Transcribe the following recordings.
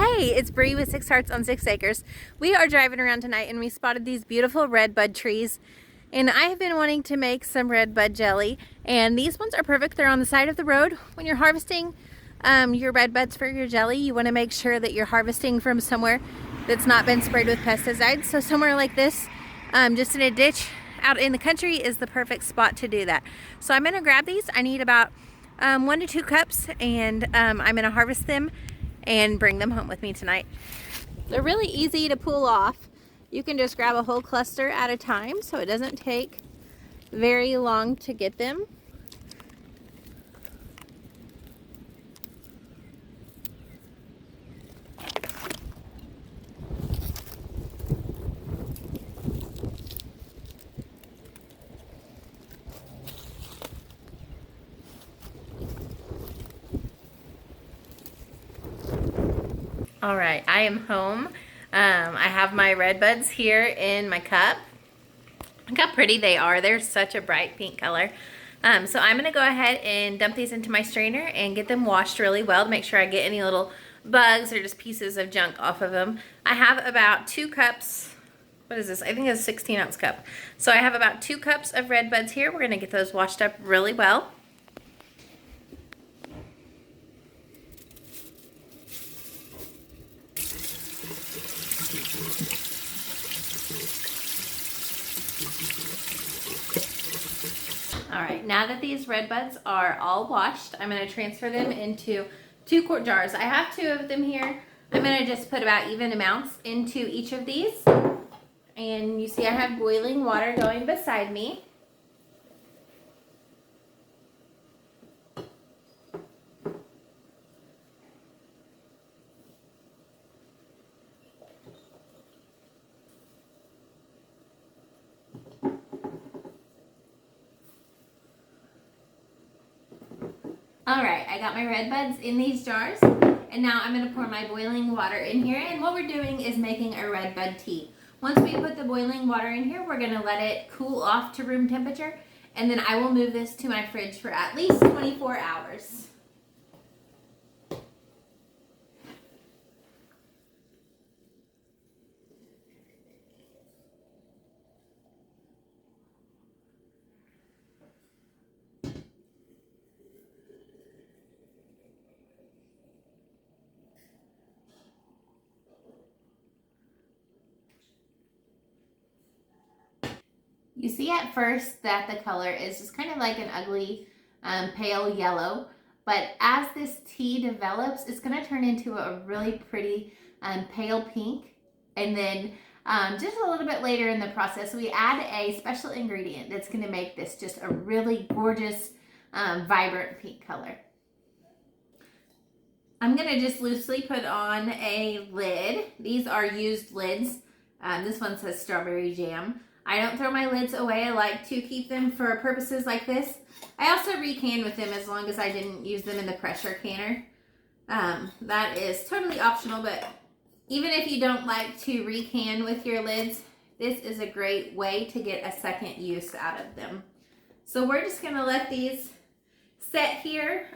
Hey, it's Bree with 6 Hearts on 6 Acres. We are driving around tonight and we spotted these beautiful redbud trees. And I have been wanting to make some redbud jelly. And these ones are perfect. They're on the side of the road. When you're harvesting your redbuds for your jelly, you want to make sure that you're harvesting from somewhere that's not been sprayed with pesticides. So somewhere like this, just in a ditch out in the country, is the perfect spot to do that. So I'm going to grab these. I need about 1 to 2 cups, and I'm going to harvest them and bring them home with me tonight. They're really easy to pull off. You can just grab a whole cluster at a time, so it doesn't take very long to get them. All right, I am home. I have my redbuds here in my cup. Look how pretty they are. They're such a bright pink color. So I'm gonna go ahead and dump these into my strainer and get them washed really well to make sure I get any little bugs or just pieces of junk off of them. I have about 2 cups. What is this? I think it's a 16-ounce cup. So I have about 2 cups of redbuds here. We're gonna get those washed up really well. All right, now that these redbuds are all washed, I'm going to transfer them into 2 quart jars. I have 2 of them here. I'm going to just put about even amounts into each of these. And you see I have boiling water going beside me. All right, I got my redbuds in these jars, and now I'm going to pour my boiling water in here, and what we're doing is making a redbud tea. Once we put the boiling water in here, we're going to let it cool off to room temperature, and then I will move this to my fridge for at least 24 hours. You see at first that the color is just kind of like an ugly pale yellow, but as this tea develops, it's going to turn into a really pretty pale pink. And then just a little bit later in the process, we add a special ingredient that's going to make this just a really gorgeous, vibrant pink color. I'm going to just loosely put on a lid. These are used lids. This one says strawberry jam. I don't throw my lids away. I like to keep them for purposes like this. I also recan with them as long as I didn't use them in the pressure canner. That is totally optional, but even if you don't like to recan with your lids, this is a great way to get a second use out of them. So we're just going to let these set here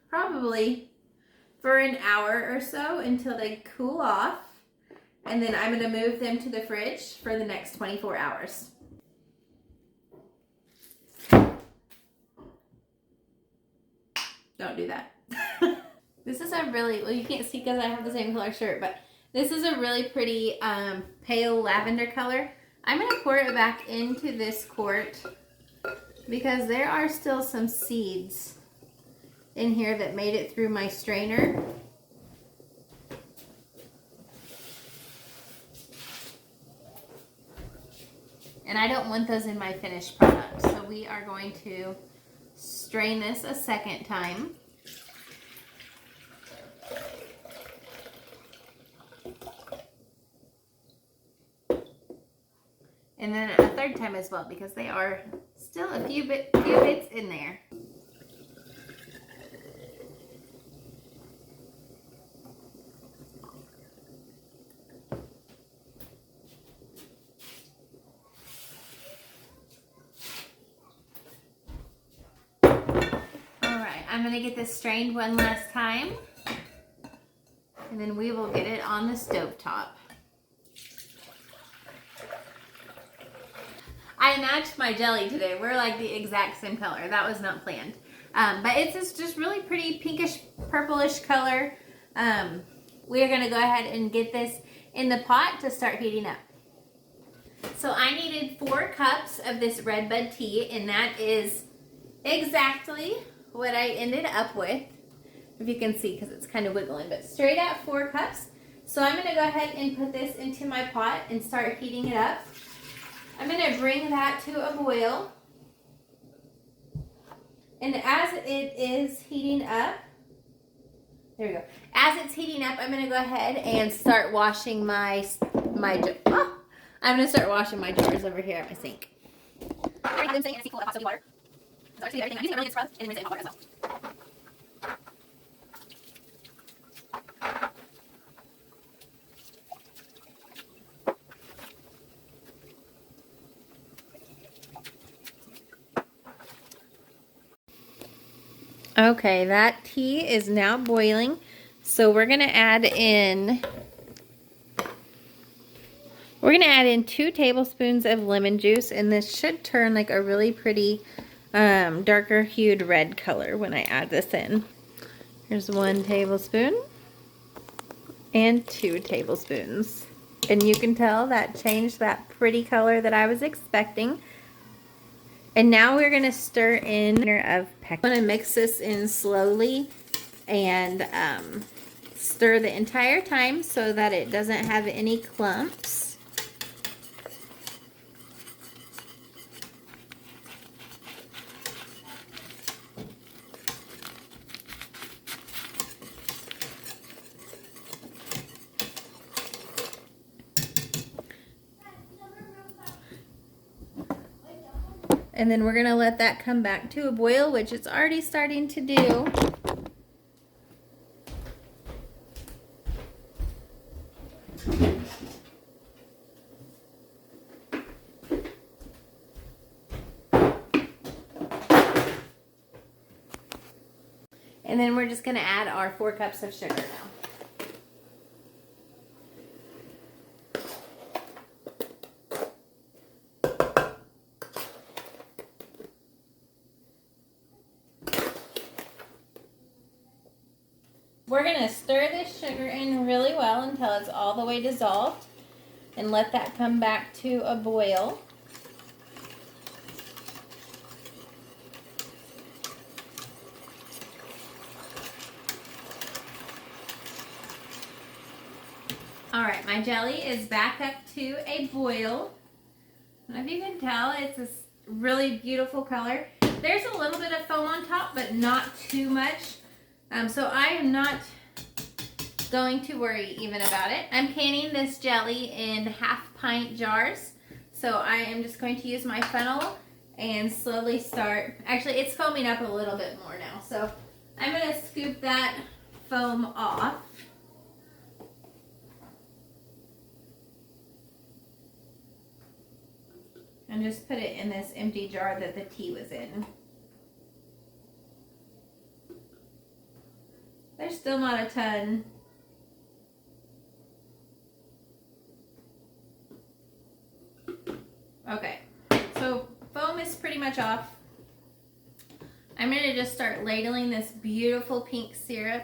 probably for an hour or so until they cool off. And then I'm going to move them to the fridge for the next 24 hours. Don't do that. This is a really, well, you can't see because I have the same color shirt, but this is a really pretty pale lavender color. I'm going to pour it back into this quart because there are still some seeds in here that made it through my strainer. And I don't want those in my finished product. So we are going to strain this a second time. And then a third time as well, because they are still a few bits in there. I'm going to get this strained one last time. And then we will get it on the stove top. I matched my jelly today. We're like the exact same color. That was not planned. But it's this just really pretty pinkish, purplish color. We are gonna go ahead and get this in the pot to start heating up. So I needed 4 cups of this Redbud tea, and that is exactly what I ended up with. If you can see, because it's kind of wiggling, but straight at 4 cups. So I'm gonna go ahead and put this into my pot and start heating it up. I'm gonna bring that to a boil. And as it is heating up, there we go. As it's heating up, I'm gonna go ahead and start washing I'm gonna start washing my jars over here at my sink. I'm sitting in a sea full of hot soapy water. So actually everything, I'm using a really good scrub and then rinse it in hot water as well. Okay, that tea is now boiling. So we're gonna add in 2 tablespoons of lemon juice, and this should turn like a really pretty darker hued red color when I add this in. Here's 1 tablespoon and 2 tablespoons. And you can tell that changed that pretty color that I was expecting. And now we're gonna stir in of pectin. I'm gonna mix this in slowly and stir the entire time so that it doesn't have any clumps. And then we're gonna let that come back to a boil, which it's already starting to do. And then we're just gonna add our 4 cups of sugar now. We're gonna stir this sugar in really well until it's all the way dissolved and let that come back to a boil. All right, my jelly is back up to a boil. I don't know if you can tell, it's this really beautiful color. There's a little bit of foam on top, but not too much. So I am not going to worry even about it. I'm canning this jelly in 1/2 pint jars. So I am just going to use my funnel and slowly start. Actually, it's foaming up a little bit more now. So I'm going to scoop that foam off. And just put it in this empty jar that the tea was in. There's still not a ton. Okay, so foam is pretty much off. I'm going to just start ladling this beautiful pink syrup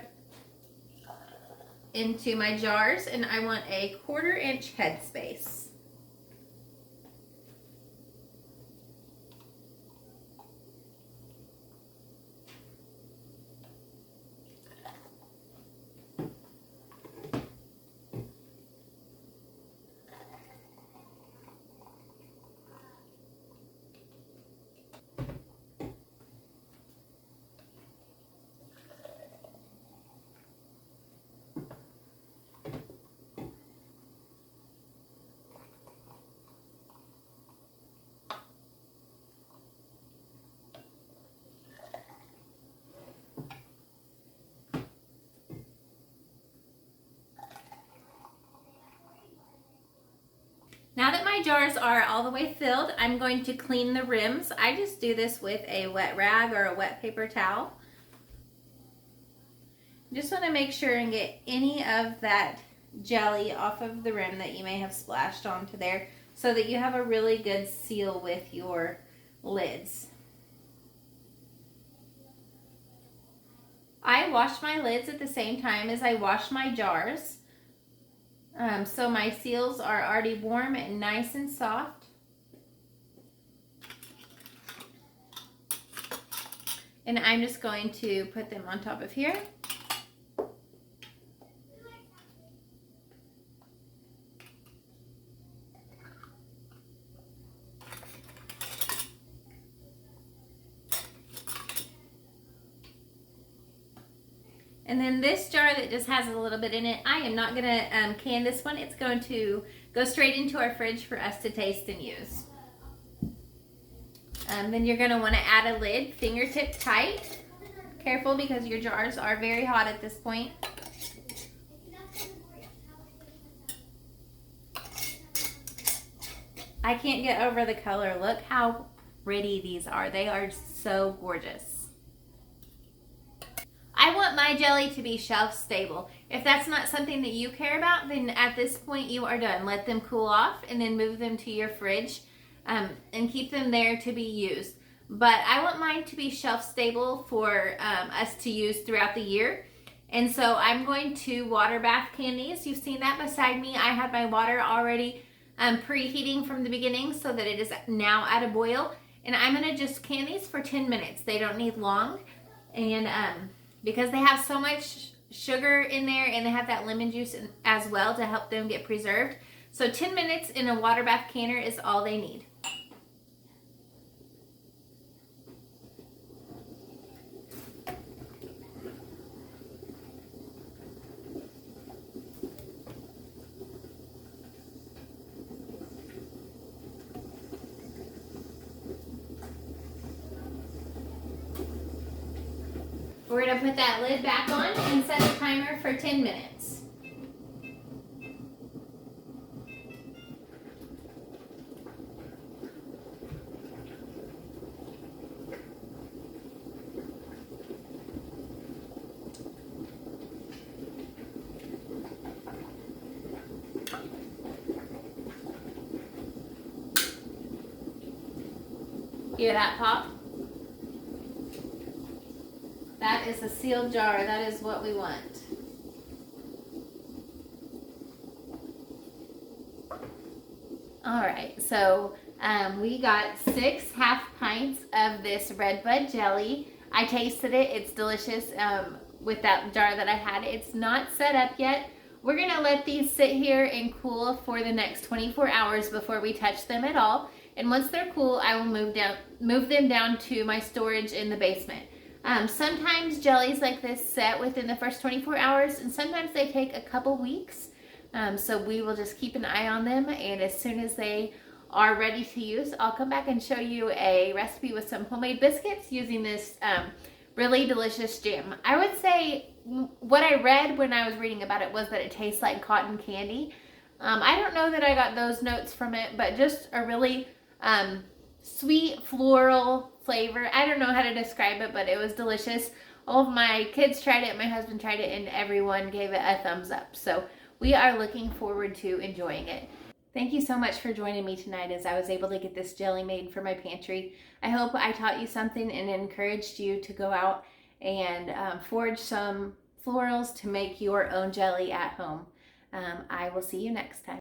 into my jars, and I want a 1/4 inch headspace. Now that my jars are all the way filled, I'm going to clean the rims. I just do this with a wet rag or a wet paper towel. Just want to make sure and get any of that jelly off of the rim that you may have splashed onto there so that you have a really good seal with your lids. I wash my lids at the same time as I wash my jars. So my seals are already warm and nice and soft. And I'm just going to put them on top of here. And then this jar that just has a little bit in it, I am not going to can this one. It's going to go straight into our fridge for us to taste and use. Then you're going to want to add a lid, fingertip tight. Careful because your jars are very hot at this point. I can't get over the color. Look how pretty these are. They are so gorgeous. I want my jelly to be shelf stable. If that's not something that you care about, then at this point you are done. Let them cool off and then move them to your fridge and keep them there to be used. But I want mine to be shelf stable for us to use throughout the year. And so I'm going to water bath can these. You've seen that beside me. I had my water already preheating from the beginning so that it is now at a boil. And I'm going to just can these for 10 minutes. They don't need long. And because they have so much sugar in there and they have that lemon juice as well to help them get preserved. So 10 minutes in a water bath canner is all they need. We're going to put that lid back on and set a timer for 10 minutes. Hear that pop? That is a sealed jar. That is what we want. All right, so we got 6 half pints of this Redbud Jelly. I tasted it. It's delicious with that jar that I had. It's not set up yet. We're going to let these sit here and cool for the next 24 hours before we touch them at all. And once they're cool, I will move them down to my storage in the basement. Sometimes jellies like this set within the first 24 hours, and sometimes they take a couple weeks. So we will just keep an eye on them, and as soon as they are ready to use, I'll come back and show you a recipe with some homemade biscuits using this really delicious jam. I would say what I read when I was reading about it was that it tastes like cotton candy. I don't know that I got those notes from it, but just a really sweet floral flavor. I don't know how to describe it, but it was delicious. All of my kids tried it, my husband tried it, and everyone gave it a thumbs up. So we are looking forward to enjoying it. Thank you so much for joining me tonight as I was able to get this jelly made for my pantry. I hope I taught you something and encouraged you to go out and forage some florals to make your own jelly at home. I will see you next time.